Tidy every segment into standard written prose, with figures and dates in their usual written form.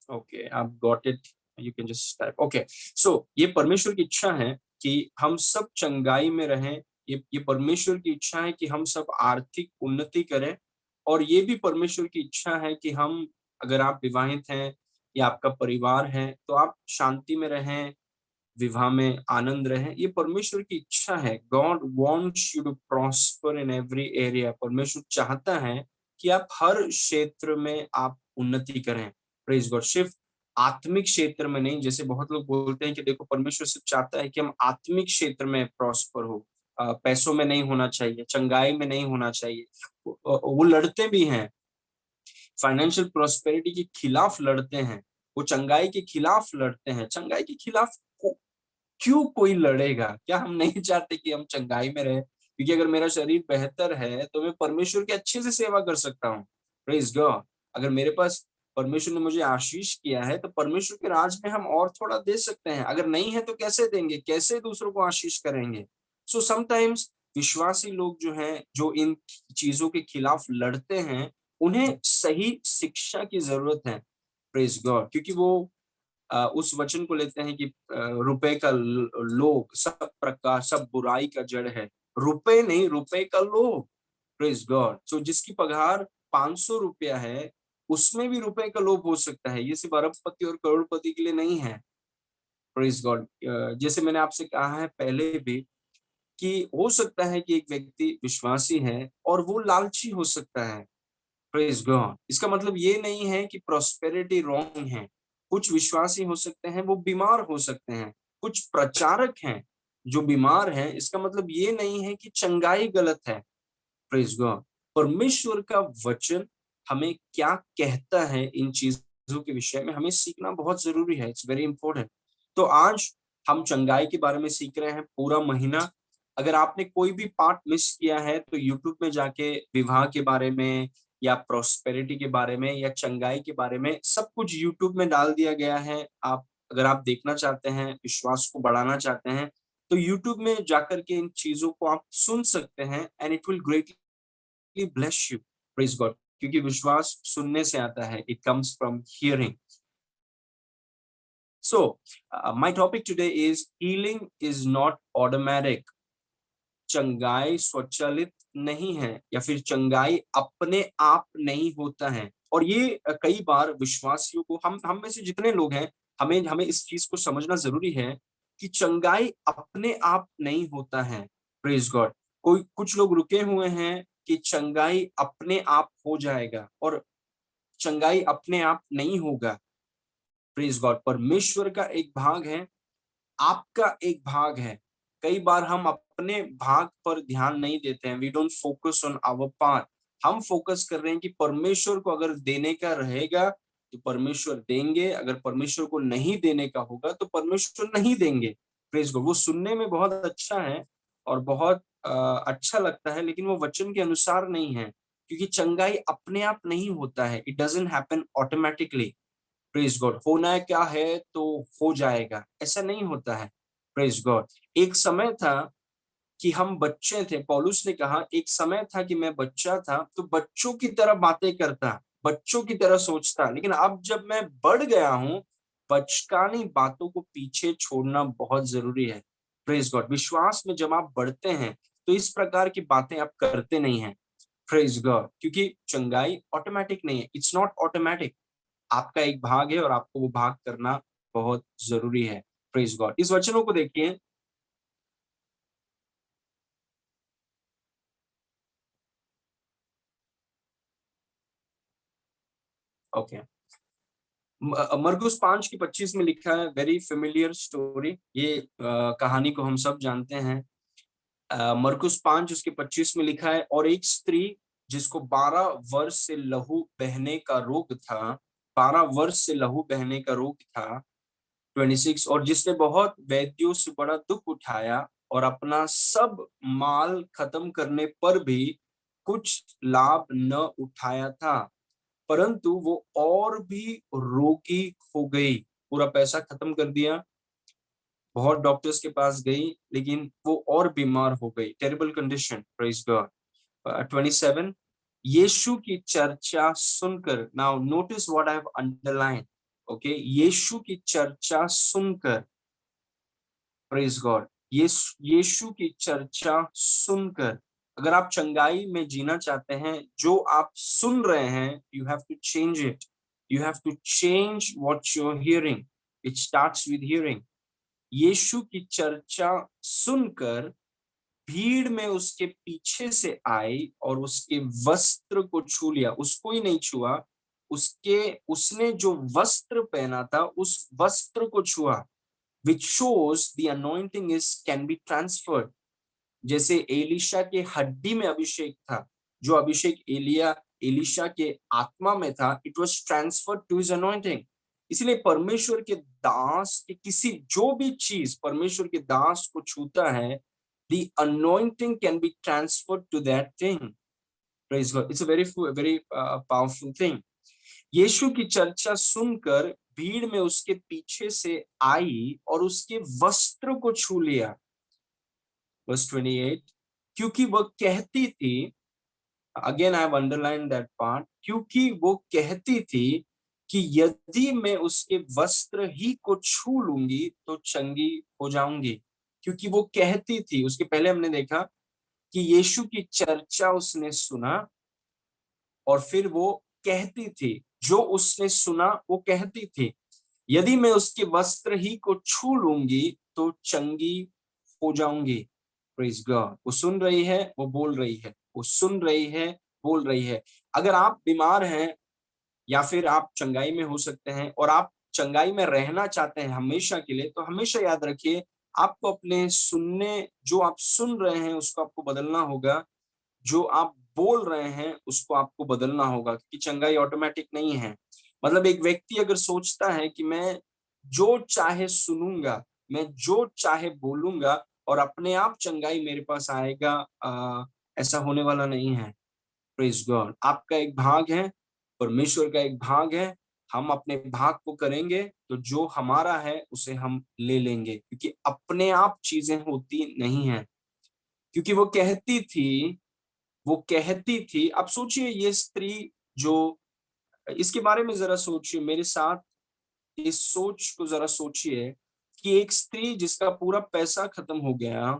Okay, आप got it, you can just type. Okay, so ये परमेश्वर की इच्छा है कि हम सब चंगाई में रहें। ये परमेश्वर की इच्छा है कि हम सब आर्थिक उन्नति करें, और ये भी परमेश्वर की इच्छा है कि हम, अगर आप विवाहित हैं या आपका परिवार है, तो आप शांति में रहें, विवाह में आनंद रहें। ये परमेश्वर की इच्छा है। God wants you to prosper in every area. परमेश्वर चाहता है कि आप हर क्षेत्र में आप उन्नति करें। Praise God. सिर्फ आत्मिक क्षेत्र में नहीं, जैसे बहुत लोग बोलते हैं कि देखो परमेश्वर सिर्फ चाहता है कि हम आत्मिक क्षेत्र में प्रॉस्पर हो, पैसों में नहीं होना चाहिए, चंगाई में नहीं होना चाहिए। वो लड़ते भी हैं, फाइनेंशियल प्रोस्पेरिटी के खिलाफ लड़ते हैं, वो चंगाई के खिलाफ लड़ते हैं। चंगाई के खिलाफ क्यों कोई लड़ेगा? क्या हम नहीं चाहते कि हम चंगाई में रहे? क्योंकि अगर मेरा शरीर बेहतर है तो मैं परमेश्वर की अच्छे से सेवा कर सकता हूँ। Praise God. अगर मेरे पास, परमेश्वर ने मुझे आशीष किया है, तो परमेश्वर के राज में हम और थोड़ा दे सकते हैं। अगर नहीं है तो कैसे देंगे, कैसे दूसरों को आशीष करेंगे? सो समटाइम्स विश्वासी लोग जो हैं, जो इन चीजों के खिलाफ लड़ते हैं, उन्हें सही शिक्षा की जरूरत है। Praise God. क्योंकि वो उस वचन को लेते हैं कि रुपए का लोभ सब प्रकार, सब बुराई का जड़ है। रुपए नहीं, रुपए का लोभ। Praise God. सो जिसकी पगार 500 रुपया है, उसमें भी रुपए का लोभ हो सकता है। ये सिर्फ अरबपति और करोड़पति के लिए नहीं है। Praise God. जैसे मैंने आपसे कहा है पहले भी, कि हो सकता है कि एक व्यक्ति विश्वासी है और वो लालची हो सकता है। Praise God. इसका मतलब ये नहीं है कि प्रोस्पेरिटी रॉन्ग है। कुछ विश्वासी हो सकते हैं, वो बीमार हो सकते हैं। कुछ प्रचारक हैं जो बीमार हैं, इसका मतलब ये नहीं है कि चंगाई गलत है। Praise God. परमेश्वर का वचन हमें क्या कहता है इन चीजों के विषय में, हमें सीखना बहुत जरूरी है। It's very important. तो आज हम चंगाई के बारे में सीख रहे हैं पूरा महीना। अगर आपने कोई भी पार्ट मिस किया है तो यूट्यूब में जाके विवाह के बारे में, या प्रोस्पेरिटी के बारे में, या चंगाई के बारे में, सब कुछ यूट्यूब में डाल दिया गया है। आप, अगर आप देखना चाहते हैं, विश्वास को बढ़ाना चाहते हैं, तो यूट्यूब में जाकर के इन चीजों को आप सुन सकते हैं, and it will greatly bless you. Praise God. क्योंकि विश्वास सुनने से आता है, it comes from hearing. So my topic today is healing is not automatic. चंगाई स्वचालित नहीं है, या फिर चंगाई अपने आप नहीं होता है। और ये कई बार विश्वासियों को, हम में से जितने लोग हैं, हमें हमें इस चीज को समझना जरूरी है कि चंगाई अपने आप नहीं होता है। Praise God. कोई कुछ लोग रुके हुए हैं कि चंगाई अपने आप हो जाएगा, और चंगाई अपने आप नहीं होगा। Praise God. परमेश्वर का एक भाग है, आपका एक भाग है। कई बार हम अपने भाग पर ध्यान नहीं देते हैं। We don't focus on our part. हम फोकस कर रहे हैं कि परमेश्वर को अगर देने का रहेगा तो परमेश्वर देंगे, अगर परमेश्वर को नहीं देने का होगा तो परमेश्वर नहीं देंगे। Praise God. वो सुनने में बहुत अच्छा है और बहुत अच्छा लगता है, लेकिन वो वचन के अनुसार नहीं है। क्योंकि चंगाई अपने आप नहीं होता है। It doesn't happen automatically. Praise God. होना है क्या है तो हो जाएगा, ऐसा नहीं होता है। Praise God. एक समय था कि हम बच्चे थे। पौलुस ने कहा, एक समय था कि मैं बच्चा था तो बच्चों की तरह बातें करता, बच्चों की तरह सोचता, लेकिन अब जब मैं बढ़ गया हूं, बचकानी बातों को पीछे छोड़ना बहुत जरूरी है। Praise God. विश्वास में जब आप बढ़ते हैं तो इस प्रकार की बातें आप करते नहीं हैं। Praise God. क्योंकि चंगाई ऑटोमेटिक नहीं है, इट्स नॉट ऑटोमेटिक। आपका एक भाग है और आपको वो भाग करना बहुत जरूरी है। Praise God. इस वचनों को देखिए। ओके। मरकुस 5 की 25 में लिखा है, वेरी फेमिलियर स्टोरी। ये कहानी को हम सब जानते हैं। मरकुस 5 उसके 25 में लिखा है, और एक स्त्री जिसको 12 वर्ष से लहू बहने का रोग था, 12 वर्ष से लहू बहने का रोग था, 26, और जिसने बहुत वैद्यों से बड़ा दुख उठाया और अपना सब माल खत्म करने पर भी कुछ लाभ न उठाया था, परंतु वो और भी रोगी हो गई। पूरा पैसा खत्म कर दिया, बहुत डॉक्टर्स के पास गई, लेकिन वो और बीमार हो गई। Terrible condition. Praise God. 27, यीशु की चर्चा सुनकर, now notice what I have underline, okay, यीशु की चर्चा सुनकर, प्रेज गॉड, यीशु की चर्चा सुनकर, अगर आप चंगाई में जीना चाहते हैं, जो आप सुन रहे हैं, you have to change it, you have to change what you are hearing, it starts with hearing. यीशु की चर्चा सुनकर भीड़ में उसके पीछे से आई और उसके वस्त्र को छू लिया, उसको ही नहीं छुआ, उसने जो वस्त्र पहना था उस वस्त्र को छुआ, which shows the anointing is can be transferred। जैसे एलिशा के हड्डी में अभिषेक था, जो अभिषेक एलिशा के आत्मा में था, it was transferred to his anointing. इसलिए परमेश्वर के दास के किसी जो भी चीज परमेश्वर के दास को छूता है, the anointing can be transferred to that thing। Praise God, it's a very powerful thing। यीशु की चर्चा सुनकर भीड़ में उसके पीछे से आई और उसके वस्त्र को छू लिया। Verse 28, क्योंकि वह कहती थी, again I have underline that part, क्योंकि वो कहती थी कि यदि मैं उसके वस्त्र ही को छू लूंगी तो चंगी हो जाऊंगी। क्योंकि वो कहती थी, उसके पहले हमने देखा कि यीशु की चर्चा उसने सुना और फिर वो कहती थी, जो उसने सुना वो कहती थी, यदि मैं उसके वस्त्र ही को छू लूंगी तो चंगी हो जाऊंगी। प्रेज गॉड, वो सुन रही है, वो बोल रही है, वो सुन रही है, बोल रही है। अगर आप बीमार हैं या फिर आप चंगाई में हो सकते हैं और आप चंगाई में रहना चाहते हैं हमेशा के लिए, तो हमेशा याद रखिए, आपको अपने सुनने, जो आप सुन रहे हैं उसको आपको बदलना होगा, जो आप बोल रहे हैं उसको आपको बदलना होगा, क्योंकि चंगाई ऑटोमेटिक नहीं है। मतलब एक व्यक्ति अगर सोचता है कि मैं जो चाहे सुनूंगा, मैं जो चाहे बोलूंगा और अपने आप चंगाई मेरे पास आएगा, ऐसा होने वाला नहीं है। प्रेज गॉड, आपका एक भाग है, परमेश्वर का एक भाग है, हम अपने भाग को करेंगे तो जो हमारा है उसे हम ले लेंगे, क्योंकि अपने आप चीजें होती नहीं है। क्योंकि वो कहती थी, अब सोचिए ये स्त्री, जो इसके बारे में जरा सोचिए मेरे साथ, इस सोच को जरा सोचिए कि एक स्त्री जिसका पूरा पैसा खत्म हो गया,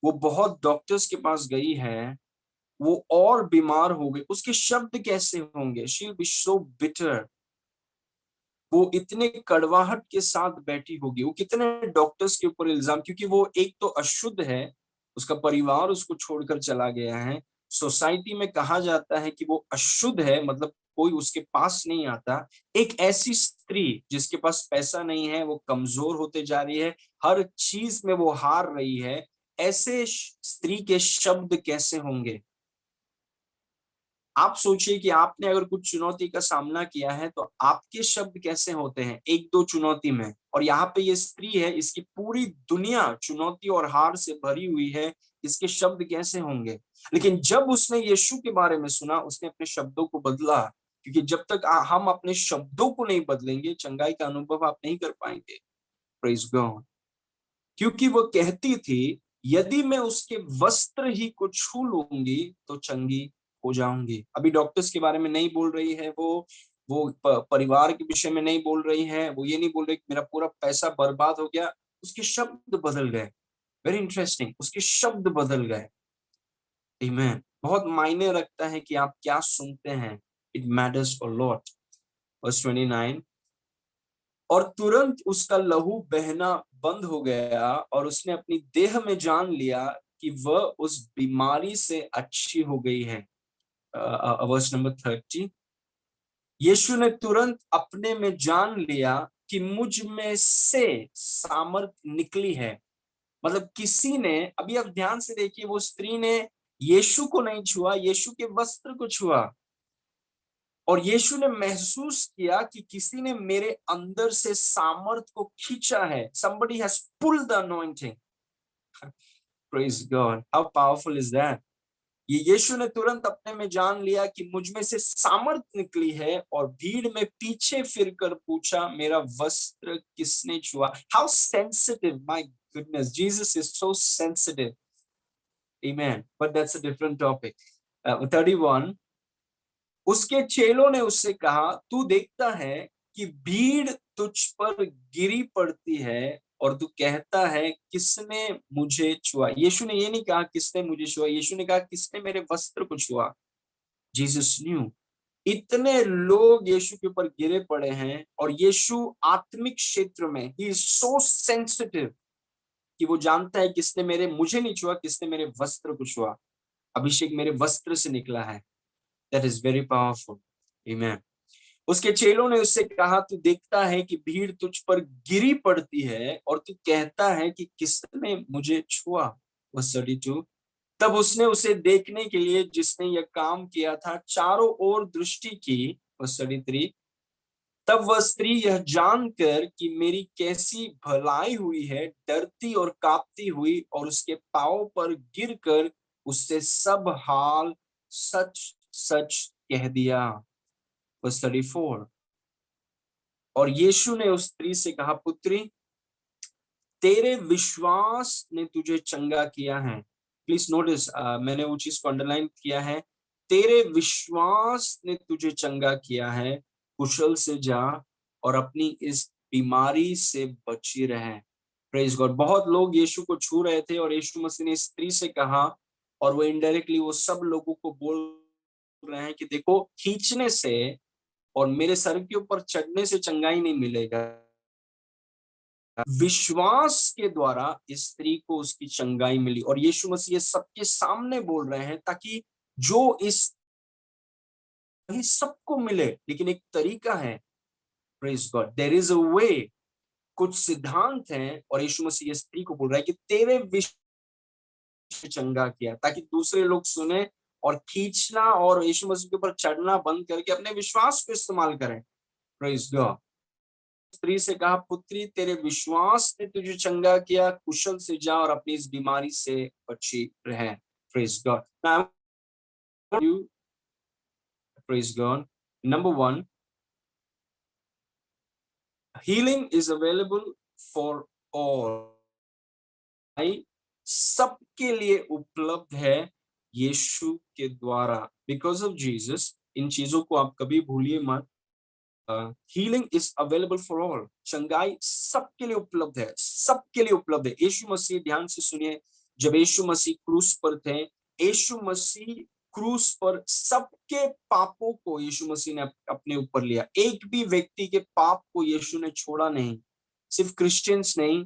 वो बहुत डॉक्टर्स के पास गई है, वो और बीमार हो गई, उसके शब्द कैसे होंगे? She will be so bitter, वो इतने कड़वाहट के साथ बैठी होगी, वो कितने डॉक्टर्स के ऊपर इल्जाम, क्योंकि वो एक तो अशुद्ध है, उसका परिवार उसको छोड़कर चला गया है, सोसाइटी में कहा जाता है कि वो अशुद्ध है, मतलब कोई उसके पास नहीं आता। एक ऐसी स्त्री जिसके पास पैसा नहीं है, वो कमजोर होते जा रही है, हर चीज में वो हार रही है, ऐसे स्त्री के शब्द कैसे होंगे? आप सोचिए कि आपने अगर कुछ चुनौती का सामना किया है तो आपके शब्द कैसे होते हैं एक दो चुनौती में, और यहाँ पे ये स्त्री है, इसकी पूरी दुनिया चुनौती और हार से भरी हुई है, इसके शब्द कैसे होंगे? लेकिन जब उसने यीशु के बारे में सुना, उसने अपने शब्दों को बदला, क्योंकि जब तक हम अपने शब्दों को नहीं बदलेंगे, चंगाई का अनुभव आप नहीं कर पाएंगे। प्रेज गॉड, क्योंकि वो कहती थी, यदि मैं उसके वस्त्र ही को छू लूंगी तो चंगी हो जाऊंगी। अभी डॉक्टर्स के बारे में नहीं बोल रही है, वो परिवार के विषय में नहीं बोल रही है, वो ये नहीं बोल रही कि मेरा पूरा पैसा बर्बाद हो गया, उसके शब्द बदल गए। वेरी इंटरेस्टिंग, उसके शब्द बदल गए। आमीन। बहुत मायने रखता है कि आप क्या सुनते हैं, it matters a lot. Verse 29, और तुरंत उसका लहू बहना बंद हो गया और उसने अपनी देह में जान लिया कि वह उस बीमारी से अच्छी हो गई है। वर्स नंबर 30, यीशु ने तुरंत अपने में जान लिया कि मुझ में से सामर्थ निकली है। मतलब किसी ने, अभी आप ध्यान से देखिए, वो स्त्री ने यीशु को नहीं छुआ, यीशु के वस्त्र को छुआ, और यीशु ने महसूस किया कि किसी ने मेरे अंदर से सामर्थ को खींचा है। somebody has pulled the anointing। praise God, how powerful is that। ये यीशु ने तुरंत अपने में जान लिया कि मुझ में से सामर्थ निकली है, और भीड़ में पीछे फिरकर पूछा, मेरा वस्त्र किसने छुआ? how sensitive, my goodness, Jesus is so sensitive। amen, but that's a different topic। 31, उसके चेलों ने उससे कहा, तू देखता है कि भीड़ तुझ पर गिरी पड़ती है और तू कहता है किसने मुझे छुआ। यीशु ने ये नहीं कहा किसने मुझे छुआ, यीशु ने कहा किसने मेरे वस्त्र को छुआ। जीसस न्यू इतने लोग यीशु के ऊपर गिरे पड़े हैं और यीशु आत्मिक क्षेत्र में ही इज सो सेंसिटिव कि वो जानता है किसने मुझे नहीं छुआ, किसने मेरे वस्त्र को छुआ। अभिषेक मेरे वस्त्र से निकला है। That is very powerful. Amen. उसके चेलों ने उससे कहा तू देखता है कि भीड़ तुझ पर गिरी पड़ती है और तू कहता है कि किसने मुझे छुआ। वर्स 32 तब उसने उसे देखने के लिए जिसने यह काम किया था चारों ओर दृष्टि की। वर्स 33 तब वह स्त्री यह जानकर कि मेरी कैसी भलाई हुई है डरती और कांपती हुई और उसके पांव पर गिरकर उससे सब हाल सच सच कह दिया। वर्स 34 और यीशु ने उस स्त्री से कहा पुत्री तेरे विश्वास ने तुझे चंगा किया है। प्लीज नोटिस मैंने वो चीज को अंडरलाइन किया है। तेरे विश्वास ने तुझे चंगा किया है, कुशल से जा और अपनी इस बीमारी से बची रहे। Praise God. बहुत लोग यीशु को छू रहे थे और यीशु मसीह ने स्त्री से कहा और वो इनडायरेक्टली वो सब लोगों को बोल रहे हैं कि देखो खींचने से और मेरे सर के ऊपर चढ़ने से चंगाई नहीं मिलेगा, विश्वास के द्वारा इस स्त्री को उसकी चंगाई मिली। और यीशु मसीह सबके सामने बोल रहे हैं ताकि जो इस सबको मिले, लेकिन एक तरीका है। Praise God. There is a way. कुछ सिद्धांत हैं और यीशु मसीह इस स्त्री को बोल रहा है कि तेरे विश्वास चंगा किया, ताकि दूसरे लोग सुने और खींचना और यीशु मसीह के ऊपर चढ़ना बंद करके अपने विश्वास को इस्तेमाल करें। Praise God. स्त्री से कहा पुत्री तेरे विश्वास ने तुझे चंगा किया, कुशल से जा और अपनी इस बीमारी से बची रहे। Praise God. Now you praise God. Number 1 healing is available for all. सबके लिए उपलब्ध है यीशु के द्वारा। Because of Jesus. इन चीजों को आप कभी भूलिए मत। Healing is available for all. चंगाई सबके लिए उपलब्ध है, सबके लिए उपलब्ध है। यीशु मसीह, ध्यान से सुनिए, जब यीशु मसीह क्रूस पर थे, यीशु मसीह क्रूस पर सबके पापों को यीशु मसीह ने अपने ऊपर लिया। एक भी व्यक्ति के पाप को यीशु ने छोड़ा नहीं। सिर्फ क्रिश्चियंस नहीं,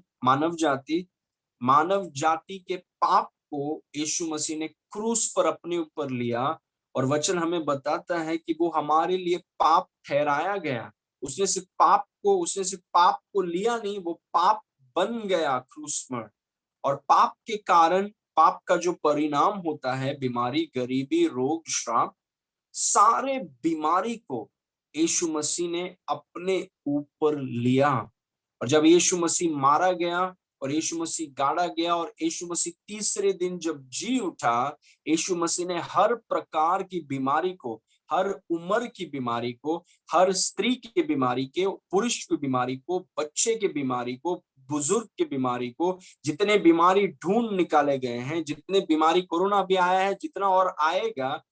मानव जाति के पाप को यीशु मसीह ने क्रूस पर अपने ऊपर लिया। और वचन हमें बताता है कि वो हमारे लिए पाप ठहराया गया। उसने सिर्फ पाप को लिया नहीं, वो पाप बन गया क्रूस पर। और पाप के कारण, पाप का जो परिणाम होता है, बीमारी, गरीबी, रोग, श्राप, सारे बीमारी को यीशु मसीह ने अपने ऊपर लिया। और जब यीशु मसीह मारा गया और यीशु मसीह गाड़ा गया और यीशु मसीह तीसरे दिन जब जी उठा, यीशु मसीह ने हर प्रकार की बीमारी को, हर उम्र की बीमारी को, हर स्त्री की बीमारी के, पुरुष की बीमारी को, बच्चे की बीमारी को, बुजुर्ग की बीमारी को, जितने बीमारी ढूंढ निकाले गए हैं, जितने बीमारी, कोरोना भी आया है, जितना और आएगा,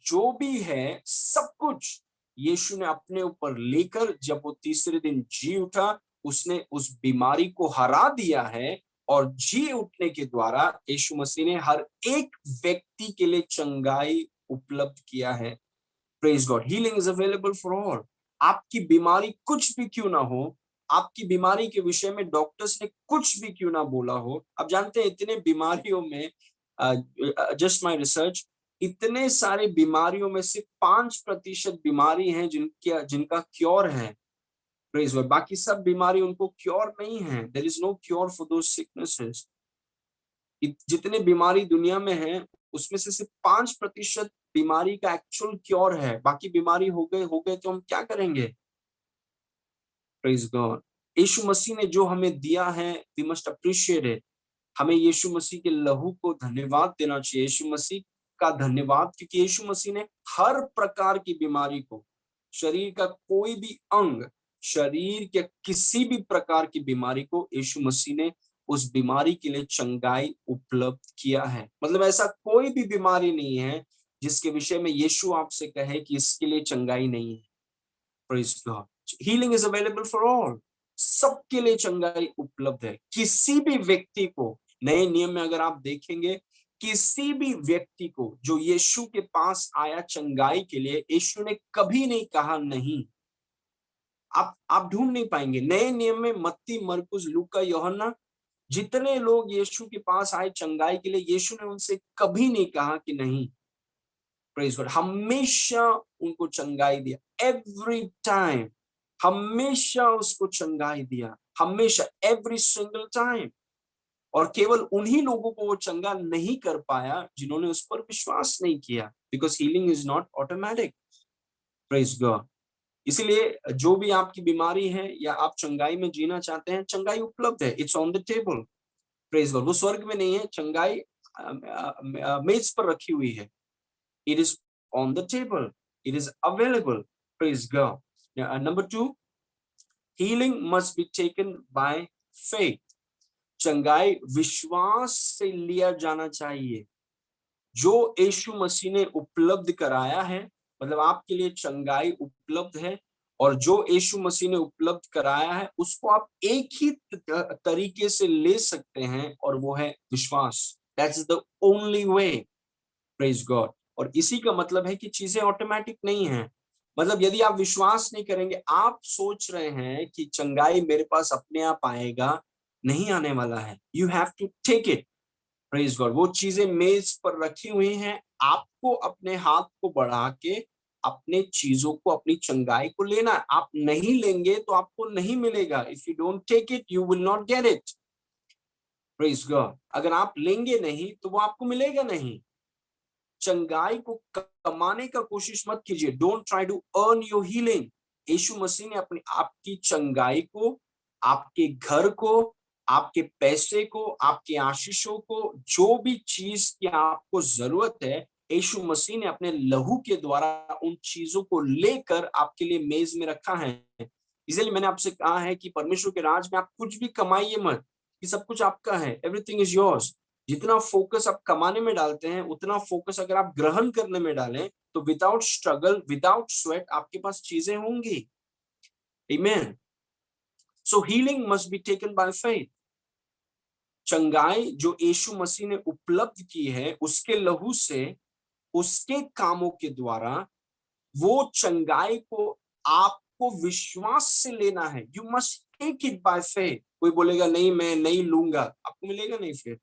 जो भी है सब कुछ यीशु ने अपने ऊपर लेकर जब वो तीसरे दिन जी उठा, उसने उस बीमारी को हरा दिया है। और जी उठने के द्वारा यीशु मसीह ने हर एक व्यक्ति के लिए चंगाई उपलब्ध किया है। Praise God. Healing is available for all. आपकी बीमारी कुछ भी क्यों ना हो, आपकी बीमारी के विषय में डॉक्टर्स ने कुछ भी क्यों ना बोला हो, आप जानते हैं इतने बीमारियों में, जस्ट माय रिसर्च, इतने सारे बीमारियों में से 5% बीमारी हैं जिनका क्योर है। Praise God. बाकी सब बीमारी उनको क्योर नहीं है। There is no cure for those sicknesses. जितने बीमारी दुनिया में है उसमें से सिर्फ 5% बीमारी का एक्चुअल क्योर है। बाकी बीमारी हो गए तो हम क्या करेंगे। Praise God. यीशु मसीह ने जो हमें दिया है, वी मस्ट अप्रिशिएट इट। हमें यीशु मसीह के लहू को धन्यवाद देना चाहिए, यीशु मसीह का धन्यवाद, क्योंकि यीशु मसीह ने हर प्रकार की बीमारी को, शरीर का कोई भी अंग, शरीर के किसी भी प्रकार की बीमारी को यीशु मसीह ने उस बीमारी के लिए चंगाई उपलब्ध किया है। मतलब ऐसा कोई भी बीमारी नहीं है जिसके विषय में यीशु आपसे कहे कि इसके लिए चंगाई नहीं है। Praise God. Healing is available for all, सबके लिए चंगाई उपलब्ध है। किसी भी व्यक्ति को, नए नियम में अगर आप देखेंगे, किसी भी व्यक्ति को जो यीशु के पास आया चंगाई के लिए, यीशु ने कभी नहीं कहा नहीं। आप ढूंढ नहीं पाएंगे नए नियम में, मत्ती, मरकुस, लूका, यूहन्ना, जितने लोग यीशु के पास आए चंगाई के लिए, यीशु ने उनसे कभी नहीं कहा कि नहीं। प्रेज गॉड, हमेशा उनको चंगाई दिया, एवरी टाइम, हमेशा उसको चंगाई दिया, हमेशा, एवरी सिंगल टाइम। और केवल उन्हीं लोगों को वो चंगा नहीं कर पाया जिन्होंने उस पर विश्वास नहीं किया, because healing is not automatic. Praise God. इसीलिए जो भी आपकी बीमारी है या आप चंगाई में जीना चाहते हैं, चंगाई उपलब्ध है, it's on the table. Praise God. वो स्वर्ग में नहीं है, चंगाई मेज पर रखी हुई है, it is on the table, it is available. Praise God. Number 2, healing must be taken by faith. चंगाई विश्वास से लिया जाना चाहिए। जो यीशु मसीह ने उपलब्ध कराया है, मतलब आपके लिए चंगाई उपलब्ध है, और जो यीशु मसीह ने उपलब्ध कराया है उसको आप एक ही तरीके से ले सकते हैं, और वो है विश्वास। That's the only way. Praise God. और इसी का मतलब है कि चीजें ऑटोमेटिक नहीं है। मतलब यदि आप विश्वास नहीं करेंगे, आप सोच रहे हैं कि चंगाई मेरे पास अपने आप आएगा, नहीं आने वाला है। You have to take it. Praise God. वो चीजें मेज पर रखी हुई हैं, आपको अपने हाथ को बढ़ा के अपने चीजों को, अपनी चंगाई को लेना। आप नहीं लेंगे तो आपको नहीं मिलेगा। If you don't take it, you will not get it. Praise God. अगर आप लेंगे नहीं तो वो आपको मिलेगा नहीं। चंगाई को कमाने का कोशिश मत कीजिए। Don't try to earn your healing. यीशु मसीह ने अपनी आपकी चंगाई को, आपके घर को, आपके पैसे को, आपके आशीषों को, जो भी चीज की आपको जरूरत है, यीशु मसीह ने अपने लहू के द्वारा उन चीजों को लेकर आपके लिए मेज में रखा है। इसलिए मैंने आपसे कहा है कि परमेश्वर के राज में आप कुछ भी कमाइए मत, कि सब कुछ आपका है, एवरीथिंग इज योर्स। जितना फोकस आप कमाने में डालते हैं, उतना फोकस अगर आप ग्रहण करने में डालें, तो विदाउट स्ट्रगल, विदाउट स्वेट आपके पास चीजें होंगी। आमीन। सो healing must be taken by faith. चंगाई जो यीशु मसीह ने उपलब्ध की है उसके लहू से, उसके कामों के द्वारा, वो चंगाई को आपको विश्वास से लेना है। You must take it by faith. कोई बोलेगा नहीं मैं नहीं लूंगा, आपको मिलेगा नहीं। फिर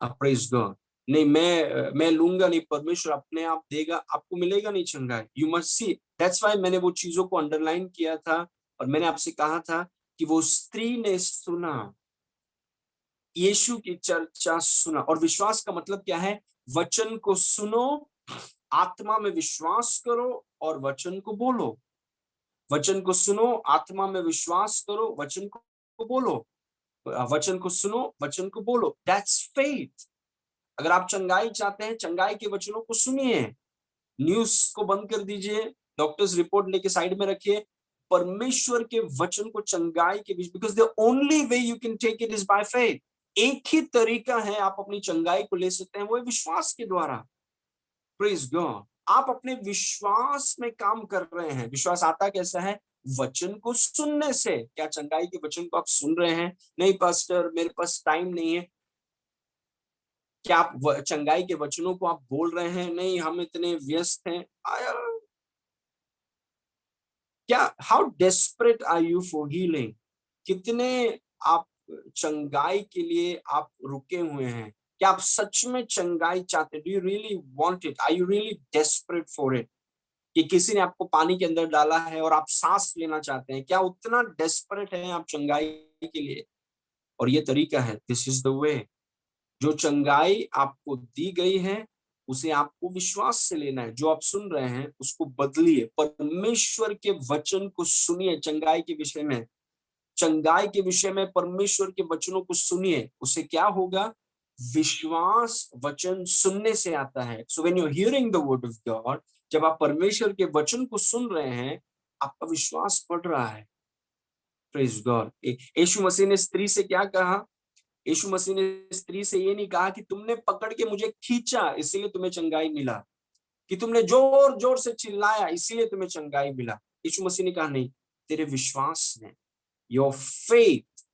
प्रेज गॉड। नहीं मैं लूंगा नहीं, परमेश्वर अपने आप देगा, आपको मिलेगा नहीं चंगाई। You must see. That's why मैंने वो चीजों को अंडरलाइन किया था, और मैंने आपसे कहा था कि वो स्त्री ने सुना, यीशु की चर्चा सुना। और विश्वास का मतलब क्या है? वचन को सुनो, आत्मा में विश्वास करो और वचन को बोलो। वचन को सुनो, आत्मा में विश्वास करो, वचन को बोलो। वचन को सुनो, वचन को बोलो। That's faith. अगर आप चंगाई चाहते हैं, चंगाई के वचनों को सुनिए। न्यूज को बंद कर दीजिए, डॉक्टर्स रिपोर्ट लेके साइड में रखिए, परमेश्वर के वचन को चंगाई के बीच, because the only way you can take it is by faith. एक ही तरीका है आप अपनी चंगाई को ले सकते हैं, वो है विश्वास के द्वारा। Praise God. आप अपने विश्वास में काम कर रहे हैं। विश्वास आता कैसा है? वचन को सुनने से। क्या चंगाई के वचन को आप सुन रहे हैं? नहीं पास्टर मेरे पास टाइम नहीं है। क्या आप चंगाई के वचनों को आप बोल रहे हैं? नहीं हम इतने व्यस्त हैं। क्या, how desperate are you for healing? कितने आप चंगाई के लिए आप रुके हुए हैं? क्या आप सच में चंगाई चाहते हैं? Do you really want it? Are you really desperate for it? कि किसी ने आपको पानी के अंदर डाला है और आप सांस लेना चाहते हैं, क्या उतना डेस्परेट है आप चंगाई के लिए? और ये तरीका है, दिस इज द वे। जो चंगाई आपको दी गई है उसे आपको विश्वास से लेना है। जो आप सुन रहे हैं उसको बदलिए, परमेश्वर के वचन को सुनिए। चंगाई के विषय में, चंगाई के विषय में परमेश्वर के वचनों को सुनिए। उससे क्या होगा? विश्वास वचन सुनने से आता है। So when you are hearing the word of God, जब आप परमेश्वर के वचन को सुन रहे हैं, आपका विश्वास बढ़ रहा है। Praise God. यीशु मसीह ने स्त्री से क्या कहा? यीशु मसीह ने स्त्री से ये नहीं कहा कि तुमने पकड़ के मुझे खींचा इसीलिए तुम्हें चंगाई मिला, कि तुमने जोर जोर से चिल्लाया इसीलिए तुम्हें चंगाई मिला। यीशु मसीह ने कहा नहीं, तेरे विश्वास ने, your faith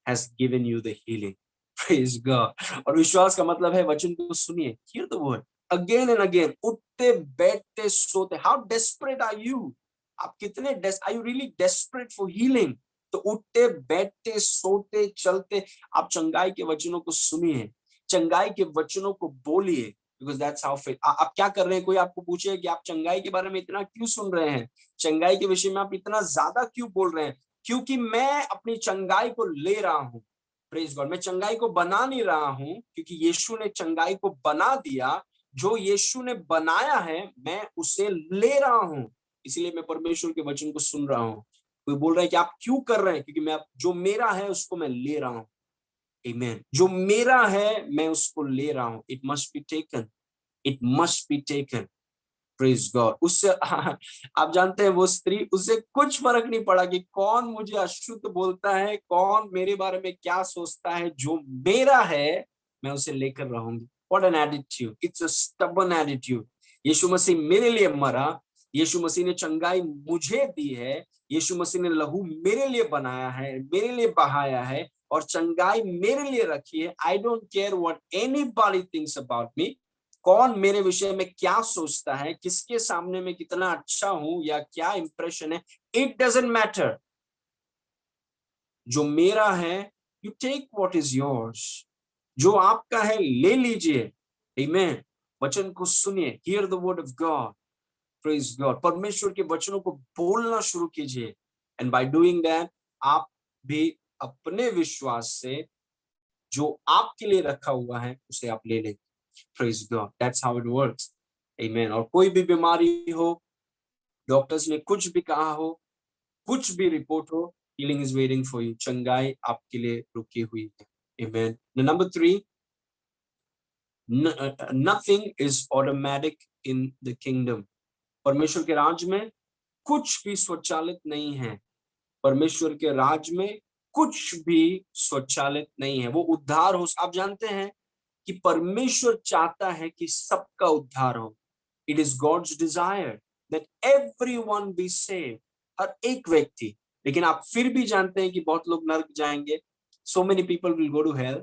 has given you the healing. Praise God. और विश्वास का मतलब है, वचन को सुनिए, hear the word again and again, उठते बैठते सोते। How desperate are you? आप कितने are you really desperate for healing? तो उठते बैठते सोते चलते आप चंगाई के वचनों को सुनिए, चंगाई के वचनों को बोलिए, बिकॉज दैट्स हाउ फेथ। आप क्या कर रहे हैं? कोई आपको पूछे कि आप चंगाई के बारे में इतना क्यों सुन रहे हैं, चंगाई के विषय में आप इतना ज्यादा क्यों बोल रहे हैं? क्योंकि मैं अपनी चंगाई को ले रहा हूं। Praise God. मैं चंगाई को बना नहीं रहा हूं, क्योंकि यीशु ने चंगाई को बना दिया। जो यीशु ने बनाया है मैं उसे ले रहा हूं, इसलिए मैं परमेश्वर के वचन को सुन रहा हूं। कोई बोल रहा है कि आप क्यों कर रहे हैं? क्योंकि मैं जो मेरा है उसको मैं ले रहा हूं। आमीन। जो मेरा है मैं उसको ले रहा हूं। It must be taken, it must be taken. Praise God. उससे आप जानते हैं वो स्त्री, उससे कुछ फर्क नहीं पड़ा कि कौन मुझे अशुद्ध बोलता है, कौन मेरे बारे में क्या सोचता है, जो मेरा है मैं उसे लेकर रहूंगी। What an attitude, it's a stubborn attitude. यीशु मसीह मेरे लिए मरा, यीशु मसीह ने चंगाई मुझे दी है, यीशु मसीह ने लहू मेरे लिए बनाया है, मेरे लिए बहाया है और चंगाई मेरे लिए रखी है। I don't care what anybody thinks about me. कौन मेरे विषय में क्या सोचता है, किसके सामने मैं कितना अच्छा हूं या क्या इंप्रेशन है, इट डजंट मैटर। जो मेरा है, you take what is yours. जो आपका है ले लीजिए। आमीन। वचन को सुनिए, hear the word of God. Praise God. परमेश्वर के वचनों को बोलना शुरू कीजिए, एंड बाय डूइंग दैट आप भी अपने विश्वास से जो आपके लिए रखा हुआ है उसे आप ले लेंगे। Praise God. That's how it works. Amen. और कोई भी बीमारी हो, डॉक्टर्स ने कुछ भी कहा हो, कुछ भी रिपोर्ट हो, healing is waiting for you. चंगाई आपके लिए रुकी हुई है। Amen. Number 3, nothing is automatic in the kingdom. परमेश्वर के राज में कुछ भी स्वचालित नहीं है। परमेश्वर के राज में कुछ भी स्वचालित नहीं है। वो उद्धार हो, आप जानते हैं कि परमेश्वर चाहता है कि सबका उद्धार हो। It is God's desire that everyone be saved, हर एक व्यक्ति। लेकिन आप फिर भी जानते हैं कि बहुत लोग नरक जाएंगे, so many people will go to hell.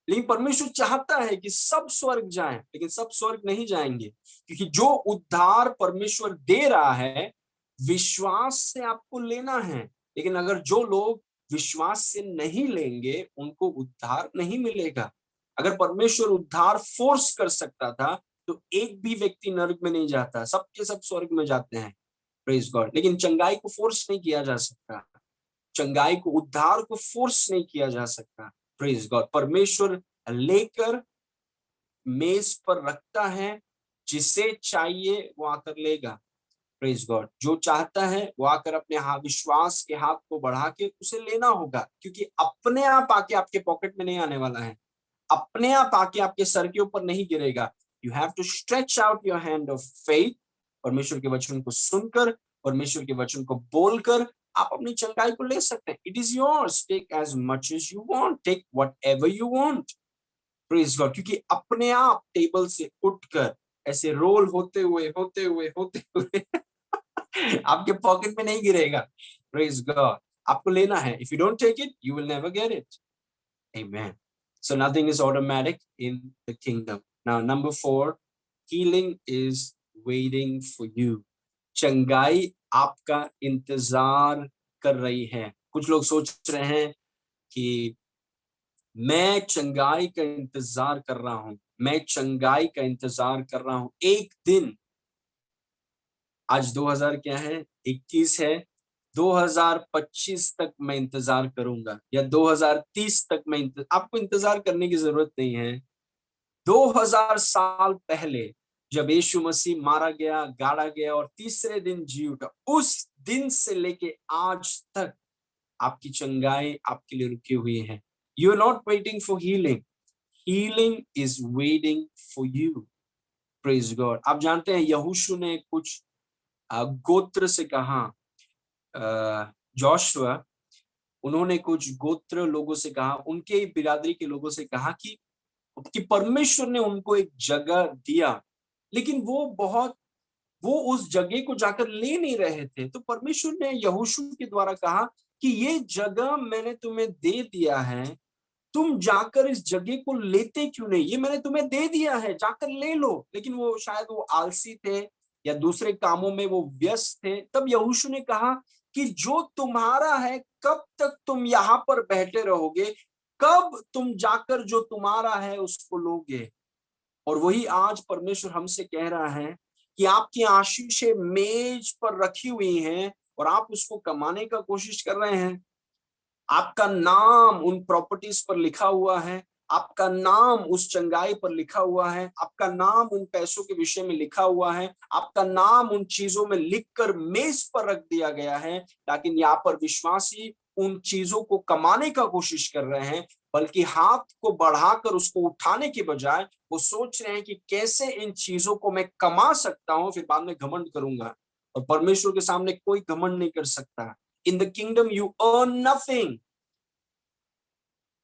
लेकिन परमेश्वर चाहता है कि सब स्वर्ग जाएं, लेकिन सब स्वर्ग नहीं जाएंगे, क्योंकि जो उद्धार परमेश्वर दे रहा है विश्वास से आपको लेना है। लेकिन अगर जो लोग विश्वास से नहीं लेंगे उनको उद्धार नहीं मिलेगा। अगर परमेश्वर उद्धार फोर्स कर सकता था तो एक भी व्यक्ति नरक में नहीं जाता, सबके सब स्वर्ग में जाते हैं। Praise God. लेकिन चंगाई को फोर्स नहीं किया जा सकता, चंगाई को, उद्धार को फोर्स नहीं किया जा सकता। Praise God. परमेश्वर लेकर मेज पर रखता है, जिसे चाहिए वो आकर लेगा। Praise God. जो चाहता है वो आकर अपने विश्वास के हाथ को बढ़ा के उसे लेना होगा, क्योंकि अपने आप आके आपके पॉकेट में नहीं आने वाला है, अपने आप आके आपके सर के ऊपर नहीं गिरेगा। You have to stretch out your hand of faith. परमेश्वर के वचन को सुनकर, परमेश्वर के वचन को बोलकर आप अपनी चंगाई को ले सकते हैं। It is yours, take as much as you want, take whatever you want. Praise God. क्योंकि अपने आप टेबल से उठकर ऐसे रोल होते हुए आपके पॉकेट में नहीं गिरेगा। Praise God. आपको लेना है। If you don't take it you will never get it. Amen. So nothing is automatic in the kingdom. Now number 4, healing is waiting for you. चंगाई आपका इंतजार कर रही है। कुछ लोग सोच रहे हैं कि मैं चंगाई का इंतजार कर रहा हूं, मैं चंगाई का इंतजार कर रहा हूं। एक दिन, आज 2000 क्या है, 21 है, 2025 तक मैं इंतजार करूंगा या 2030 तक मैं आपको इंतजार करने की जरूरत नहीं है। 2000 साल पहले जब यीशु मसीह मारा गया, गाड़ा गया और तीसरे दिन जी उठा, उस दिन से लेके आज तक आपकी चंगाई आपके लिए रुकी हुई है। You are not waiting for healing, healing is waiting for you. Praise God. आप जानते हैं यहोशू ने कुछ गोत्र से कहा, जोशुआ, उन्होंने कुछ गोत्र लोगों से कहा, उनके बिरादरी के लोगों से कहा कि परमेश्वर ने उनको एक जगह दिया, लेकिन वो बहुत वो उस जगह को जाकर ले नहीं रहे थे। तो परमेश्वर ने यहोशू के द्वारा कहा कि ये जगह मैंने तुम्हें दे दिया है, तुम जाकर इस जगह को लेते क्यों नहीं? ये मैंने तुम्हें दे दिया है, जाकर ले लो। लेकिन वो शायद वो आलसी थे या दूसरे कामों में वो व्यस्त थे। तब यहोशू ने कहा कि जो तुम्हारा है, कब तक तुम यहाँ पर बैठे रहोगे? कब तुम जाकर जो तुम्हारा है उसको लोगे? और वही आज परमेश्वर हमसे कह रहा है कि आपकी आशीषें मेज पर रखी हुई हैं और आप उसको कमाने का कोशिश कर रहे हैं। आपका नाम उन प्रॉपर्टीज पर लिखा हुआ है, आपका नाम उस चंगाई पर लिखा हुआ है, आपका नाम उन पैसों के विषय में लिखा हुआ है, आपका नाम उन चीजों में लिखकर मेज पर रख दिया गया है। लेकिन यहाँ पर विश्वासी उन चीजों को कमाने का कोशिश कर रहे हैं, बल्कि हाथ को बढ़ाकर उसको उठाने के बजाय वो सोच रहे हैं कि कैसे इन चीजों को मैं कमा सकता हूं, फिर बाद में घमंड करूंगा। और परमेश्वर के सामने कोई घमंड नहीं कर सकता। In the kingdom, you earn nothing.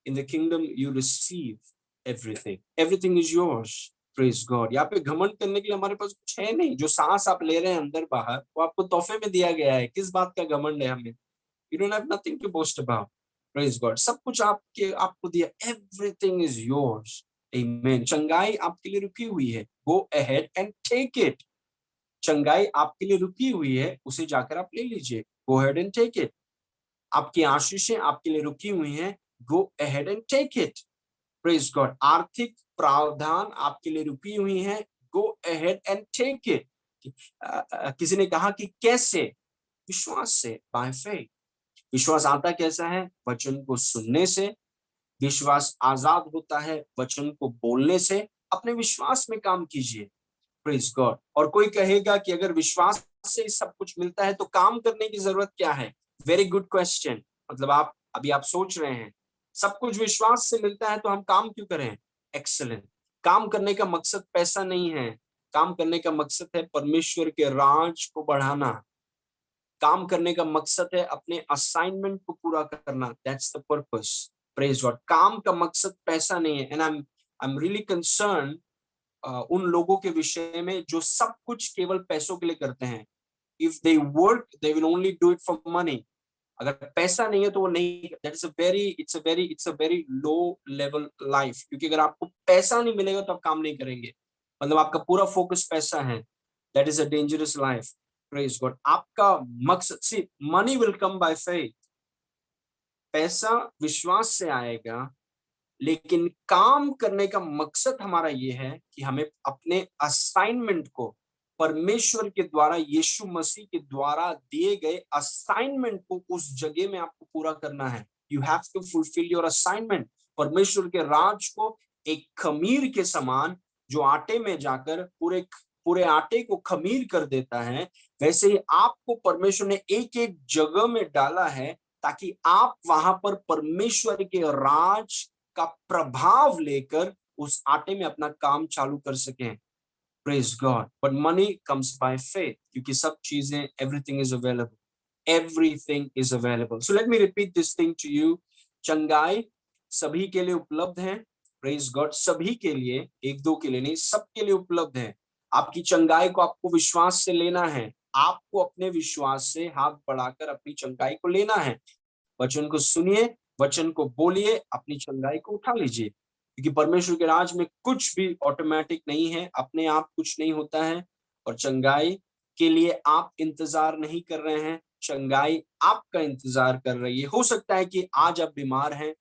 In the kingdom, you receive everything. Everything is yours. Praise God. यहाँ पे घमंड करने के लिए हमारे पास कुछ है नहीं। जो सांस आप ले रहे हैं अंदर बाहर, वो आपको तोहफे में दिया गया है। किस बात का घमंड है हमें? You don't have nothing to boast about. Praise God. सब कुछ आपको दिया। Everything is yours. Amen. चंगाई आपके लिए रुकी हुई है। Go ahead and take it. चंगाई आपके लिए रुकी हुई है, उसे जाकर आप ले लीजिए। Go ahead and take it. आपकी आशीषें आपके लिए रुकी हुई हैं। Go ahead and take it. Praise God. आर्थिक प्रावधान आपके लिए रुकी हुई हैं। Go ahead and take it. किसी ने कहा कि कैसे? विश्वास से, by faith. विश्वास आता कैसा है? वचन को सुनने से। विश्वास आजाद होता है वचन को बोलने से। अपने विश्वास में काम कीजिए। Praise God. और कोई कहेगा कि अगर विश्वास से सब कुछ मिलता है तो काम करने की जरूरत क्या है? Very good question. मतलब आप सोच रहे हैं सब कुछ विश्वास से मिलता है तो हम काम क्यों करें? एक्सीलेंट। काम करने का मकसद पैसा नहीं है। काम करने का मकसद है परमेश्वर के राज को बढ़ाना। काम करने का मकसद है अपने असाइनमेंट को पूरा करना। That's the purpose. Praise God. काम का मकसद पैसा नहीं है। And I am really concern उन लोगों के विषय में जो सब कुछ केवल पैसों के लिए करते हैं। If they work they will only do it for money. अगर पैसा नहीं है तो वो नहीं। That is it's a very low level life. क्योंकि अगर आपको पैसा नहीं मिलेगा तो आप काम नहीं करेंगे। मतलब आपका पूरा फोकस पैसा है। That is a dangerous life. Praise God. आपका मकसद, see money will come by faith. पैसा विश्वास से आएगा, लेकिन काम करने का मकसद हमारा ये है कि हमें अपने असाइनमेंट को परमेश्वर के द्वारा, यीशु मसीह के द्वारा दिए गए असाइनमेंट को उस जगह में आपको पूरा करना है। You have to fulfil your assignment. परमेश्वर के राज को एक खमीर के समान जो आटे में जाकर पूरे पूरे आटे को खमीर कर देता है, वैसे ही आपको परमेश्वर ने एक एक जगह में डाला है ताकि आप वहां पर परमेश्वर के राज का प्रभाव लेकर उस आटे में अपना काम चालू कर सकें। Praise God. But money comes by faith. क्योंकि सब चीजें, everything is available. Everything is available. So let me repeat this thing to you. चंगाई सभी के लिए उपलब्ध है। Praise God. सभी के लिए, एक दो के लिए नहीं, सबके लिए उपलब्ध है। आपकी चंगाई को आपको विश्वास से लेना है। आपको अपने विश्वास से हाथ बढ़ाकर अपनी चंगाई को लेना है। वचन को सुनिए, वचन को बोलिए, अपनी चंगाई को उठा लीजिए। क्योंकि परमेश्वर के राज में कुछ भी ऑटोमेटिक नहीं है, अपने आप कुछ नहीं होता है। और चंगाई के लिए आप इंतजार नहीं कर रहे हैं, चंगाई आपका इंतजार कर रही है। हो सकता है कि आज आप बीमार हैं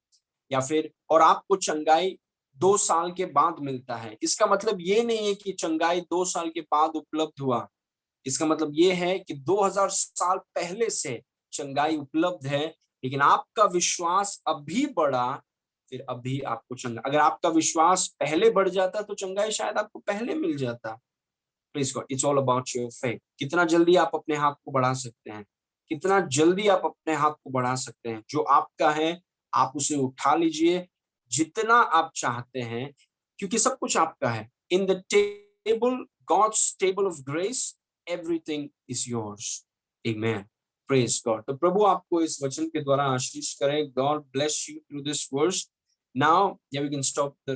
या फिर, और आपको चंगाई 2 साल के बाद मिलता है। इसका मतलब ये नहीं है कि चंगाई 2 साल के बाद उपलब्ध हुआ। इसका मतलब ये है कि 2000 साल पहले से चंगाई उपलब्ध है, लेकिन आपका विश्वास अभी बढ़ा, फिर अभी आपको चंगा। अगर आपका विश्वास पहले बढ़ जाता तो चंगाई शायद आपको पहले मिल जाता। Please God, it's all about your faith. कितना जल्दी आप अपने हाथ को बढ़ा सकते हैं, कितना जल्दी आप अपने हाथ को बढ़ा सकते हैं। जो आपका है आप उसे उठा लीजिए जितना आप चाहते हैं, क्योंकि सब कुछ आपका है। In the table, God's table of grace, everything is yours. Amen. Praise God. तो प्रभु आपको इस वचन के द्वारा आशीष करें। God bless you through this verse. Now we can stop the